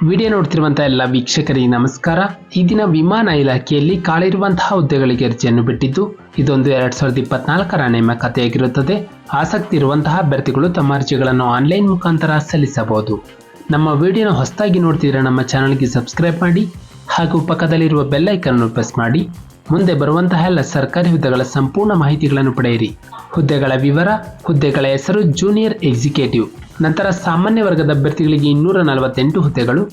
Video ನೋಡ್ತಿರುವಂತಹ ಎಲ್ಲ ವೀಕ್ಷಕರಿಗೆ ನಮಸ್ಕಾರ. ಈ ದಿನ ವಿಮಾನ ಇಲಾಖೆಯಲ್ಲಿ ಖಾಲಿರುವಂತಹ ಹುದ್ದೆಗಳಿಗೆ ಅರ್ಜಿಯನ್ನು ಬಿಟ್ಟಿದ್ದು, ಇದೊಂದು 2024ರ ನೇಮಕಾತಿಯಾಗಿರುತ್ತದೆ. ಆಸಕ್ತಿ ಇರುವಂತಹ ಅಭ್ಯರ್ಥಿಗಳು ತಮ್ಮ ಅರ್ಜಿಗಳನ್ನು ಆನ್ಲೈನ್ ಮುಖಾಂತರ ಸಲ್ಲಿಸಬಹುದು. ನಮ್ಮ ವಿಡಿಯೋನ ಹೊಸದಾಗಿ ನೋಡ್ತಿದ್ರೆ ನಮ್ಮ ಚಾನಲ್ಗೆ ಸಬ್ಸ್ಕ್ರೈಬ್ ಮಾಡಿ ಹಾಗೂ ಪಕ್ಕದಲ್ಲಿರುವ ಬೆಲ್ ಐಕಾನ್ ಅನ್ನು ಪ್ರೆಸ್ ಮಾಡಿ. ಮುಂದೆ ಬರುವಂತಹ ಎಲ್ಲ ಸರ್ಕಾರಿ ಹುದ್ದೆಗಳ ಸಂಪೂರ್ಣ ಮಾಹಿತಿಗಳನ್ನು ಪಡೆಯಿರಿ. ಹುದ್ದೆಗಳ ವಿವರ, ಹುದ್ದೆಗಳ ಹೆಸರು: ಜೂನಿಯರ್ ಎಕ್ಸಿಕ್ಯೂಟಿವ್. ನಂತರ ಸಾಮಾನ್ಯ ವರ್ಗದ ಅಭ್ಯರ್ಥಿಗಳಿಗೆ 248 ಹುದ್ದೆಗಳು,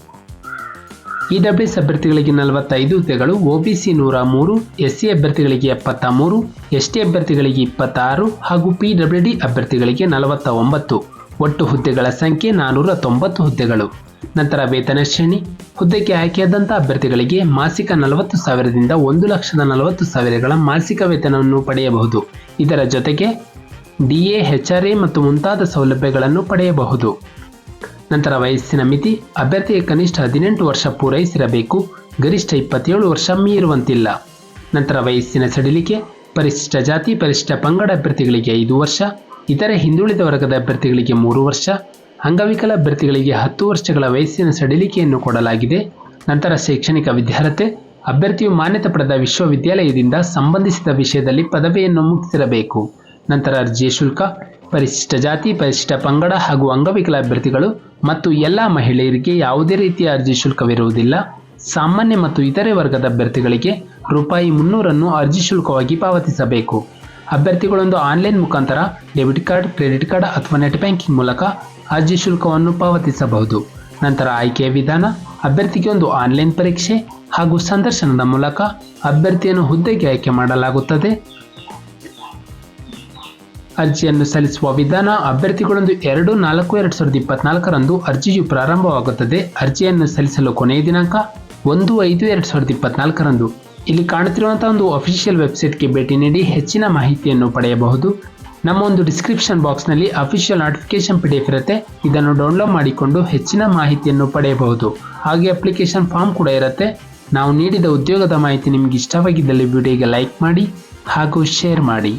ಇಡಬ್ಲ್ಯೂಎಸ್ ಅಭ್ಯರ್ಥಿಗಳಿಗೆ 45 ಹುದ್ದೆಗಳು, ಒಬಿಸಿ 103, ಎಸ್ಸಿ ಅಭ್ಯರ್ಥಿಗಳಿಗೆ 73, ಎಸ್ಟಿ ಅಭ್ಯರ್ಥಿಗಳಿಗೆ 26 ಹಾಗೂ ಪಿಡಬ್ಲ್ಯೂಡಿ ಅಭ್ಯರ್ಥಿಗಳಿಗೆ 49. ಒಟ್ಟು ಹುದ್ದೆಗಳ ಸಂಖ್ಯೆ 490 ಹುದ್ದೆಗಳು. ನಂತರ ವೇತನ ಶ್ರೇಣಿ: ಹುದ್ದೆಗೆ ಆಯ್ಕೆಯಾದಂಥ ಅಭ್ಯರ್ಥಿಗಳಿಗೆ ಮಾಸಿಕ 40,000ದಿಂದ 1,40,000ಗಳ ಮಾಸಿಕ ವೇತನವನ್ನು ಪಡೆಯಬಹುದು. ಇದರ ಜೊತೆಗೆ ಡಿಎ, ಎಚ್ಆರ್ಎ ಮತ್ತು ಮುಂತಾದ ಸೌಲಭ್ಯಗಳನ್ನು ಪಡೆಯಬಹುದು. ನಂತರ ವಯಸ್ಸಿನ ಮಿತಿ: ಅಭ್ಯರ್ಥಿಗೆ ಕನಿಷ್ಠ 18 ವರ್ಷ ಪೂರೈಸಿರಬೇಕು, ಗರಿಷ್ಠ 27 ವರ್ಷ ಮೀರುವಂತಿಲ್ಲ. ನಂತರ ವಯಸ್ಸಿನ ಸಡಿಲಿಕೆ: ಪರಿಶಿಷ್ಟ ಜಾತಿ, ಪರಿಶಿಷ್ಟ ಪಂಗಡ ಅಭ್ಯರ್ಥಿಗಳಿಗೆ 5 ವರ್ಷ, ಇತರೆ ಹಿಂದುಳಿದ ವರ್ಗದ ಅಭ್ಯರ್ಥಿಗಳಿಗೆ 3 ವರ್ಷ, ಅಂಗವಿಕಲ ಅಭ್ಯರ್ಥಿಗಳಿಗೆ 10 ವರ್ಷಗಳ ವಯಸ್ಸಿನ ಸಡಿಲಿಕೆಯನ್ನು ಕೊಡಲಾಗಿದೆ. ನಂತರ ಶೈಕ್ಷಣಿಕ ವಿದ್ಯಾರ್ಹತೆ: ಅಭ್ಯರ್ಥಿಯು ಮಾನ್ಯತೆ ಪಡೆದ ವಿಶ್ವವಿದ್ಯಾಲಯದಿಂದ ಸಂಬಂಧಿಸಿದ ವಿಷಯದಲ್ಲಿ ಪದವಿಯನ್ನು ಮುಗಿಸಿರಬೇಕು. ನಂತರ ಅರ್ಜಿಯ ಶುಲ್ಕ: ಪರಿಶಿಷ್ಟ ಜಾತಿ, ಪರಿಶಿಷ್ಟ ಪಂಗಡ ಹಾಗೂ ಅಂಗವಿಕಲ ಅಭ್ಯರ್ಥಿಗಳು ಮತ್ತು ಎಲ್ಲ ಮಹಿಳೆಯರಿಗೆ ಯಾವುದೇ ರೀತಿಯ ಅರ್ಜಿ ಶುಲ್ಕವಿರುವುದಿಲ್ಲ. ಸಾಮಾನ್ಯ ಮತ್ತು ಇತರೆ ವರ್ಗದ ಅಭ್ಯರ್ಥಿಗಳಿಗೆ ₹300 ಅರ್ಜಿ ಶುಲ್ಕವಾಗಿ ಪಾವತಿಸಬೇಕು. ಅಭ್ಯರ್ಥಿಗಳೊಂದು ಆನ್ಲೈನ್ ಮುಖಾಂತರ ಡೆಬಿಟ್ ಕಾರ್ಡ್, ಕ್ರೆಡಿಟ್ ಕಾರ್ಡ್ ಅಥವಾ ನೆಟ್ ಬ್ಯಾಂಕಿಂಗ್ ಮೂಲಕ ಅರ್ಜಿ ಶುಲ್ಕವನ್ನು ಪಾವತಿಸಬಹುದು. ನಂತರ ಆಯ್ಕೆಯ ವಿಧಾನ: ಅಭ್ಯರ್ಥಿಗೆ ಒಂದು ಆನ್ಲೈನ್ ಪರೀಕ್ಷೆ ಹಾಗೂ ಸಂದರ್ಶನದ ಮೂಲಕ ಅಭ್ಯರ್ಥಿಯನ್ನು ಹುದ್ದೆಗೆ ಆಯ್ಕೆ ಮಾಡಲಾಗುತ್ತದೆ. ಅರ್ಜಿಯನ್ನು ಸಲ್ಲಿಸುವ ವಿಧಾನ: ಅಭ್ಯರ್ಥಿಗಳೊಂದು 2/4/2024ರಂದು ಅರ್ಜಿಯು ಪ್ರಾರಂಭವಾಗುತ್ತದೆ. ಅರ್ಜಿಯನ್ನು ಸಲ್ಲಿಸಲು ಕೊನೆಯ ದಿನಾಂಕ 1/5/2024ರಂದು. ಇಲ್ಲಿ ಕಾಣುತ್ತಿರುವಂತಹ ಒಂದು ಅಫಿಷಿಯಲ್ ವೆಬ್ಸೈಟ್ಗೆ ಭೇಟಿ ನೀಡಿ ಹೆಚ್ಚಿನ ಮಾಹಿತಿಯನ್ನು ಪಡೆಯಬಹುದು. ನಮ್ಮ ಒಂದು ಡಿಸ್ಕ್ರಿಪ್ಷನ್ ಬಾಕ್ಸ್ನಲ್ಲಿ ಅಫಿಷಿಯಲ್ ನೋಟಿಫಿಕೇಶನ್ PDF ಇರುತ್ತೆ. ಇದನ್ನು ಡೌನ್ಲೋಡ್ ಮಾಡಿಕೊಂಡು ಹೆಚ್ಚಿನ ಮಾಹಿತಿಯನ್ನು ಪಡೆಯಬಹುದು. ಹಾಗೆ ಅಪ್ಲಿಕೇಶನ್ ಫಾರ್ಮ್ ಕೂಡ ಇರುತ್ತೆ. ನಾವು ನೀಡಿದ ಉದ್ಯೋಗದ ಮಾಹಿತಿ ನಿಮಗೆ ಇಷ್ಟವಾಗಿದ್ದಲ್ಲಿ ವಿಡಿಯೋಗೆ ಲೈಕ್ ಮಾಡಿ ಹಾಗೂ ಶೇರ್ ಮಾಡಿ.